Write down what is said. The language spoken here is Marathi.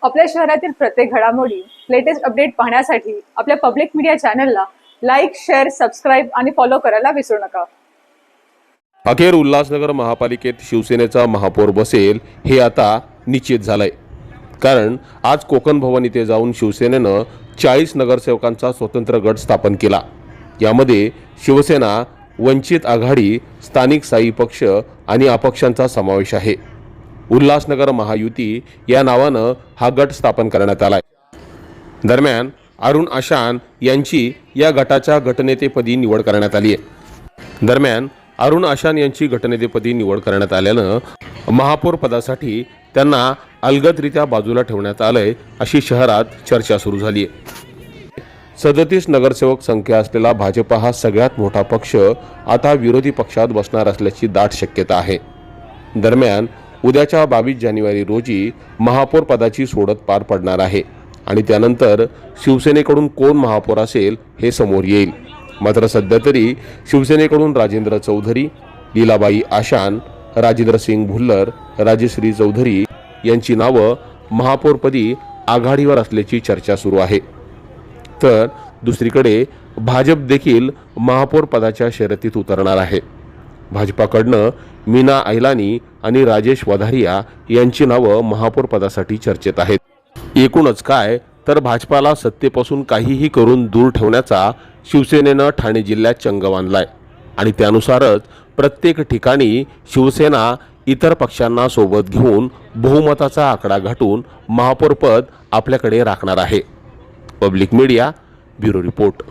आपल्या शहरातील प्रत्येक घडामोडी लेटेस्ट अपडेट पाहण्यासाठी आपल्या पब्लिक मीडिया चॅनलला लाईक, शेअर, सबस्क्राईब आणि फॉलो करायला विसरू नका। अखेर उल्हासनगर महापालिकेत शिवसेनेचा महापौर बसेल हे आता निश्चित झालंय। कारण आज कोकण भवन इथे जाऊन शिवसेनेनं 40 नगरसेवकांचा स्वतंत्र गट स्थापन केला। यामध्ये शिवसेना, वंचित आघाडी, स्थानिक साई पक्ष आणि अपक्षांचा समावेश आहे। उल्हासनगर महायुती या नावानं हा गट स्थापन करण्यात आलाय। दरम्यान अरुण आशान यांची या गटाच्या गटनेतेपदी निवड करण्यात आली आहे। दरम्यान अरुण आशान यांची गटनेतेपदी निवड करण्यात आल्यानं महापौर पदासाठी त्यांना अलगदरित्या बाजूला ठेवण्यात आलंय अशी शहरात चर्चा सुरू झाली आहे। 37 नगरसेवक संख्या असलेला भाजप हा सगळ्यात मोठा पक्ष आता विरोधी पक्षात बसणार असल्याची दाट शक्यता आहे। दरम्यान उद्याच्या 22 जानेवारी रोजी महापौर पदाची सोडत पार पडणार आहे आणि त्यानंतर शिवसेनेकडून कोण महापौर असेल हे समोर येईल। मात्र सध्या तरी शिवसेनेकडून राजेंद्र चौधरी, लीलाबाई आशान, राजेंद्र सिंग भुल्लर, राजश्री चौधरी यांची नावं महापौरपदी आघाडीवर असल्याची चर्चा सुरू आहे। तर दुसरीकडे भाजप देखील महापौर पदाच्या शर्यतीत उतरणार आहे। भाजपाकडनं मीना ऐलानी आणि राजेश वधारिया यांची नावं महापौर पदासाठी चर्चेत आहेत। एकूणच काय तर भाजपाला सत्तेपासून काहीही करून दूर ठेवण्याचा शिवसेनेनं ठाणे जिल्ह्यात चंग बांधलाय आणि त्यानुसारच प्रत्येक ठिकाणी शिवसेना इतर पक्षांना सोबत घेऊन बहुमताचा आकडा गाठून महापौरपद आपल्याकडे राखणार आहे। Public media bureau report.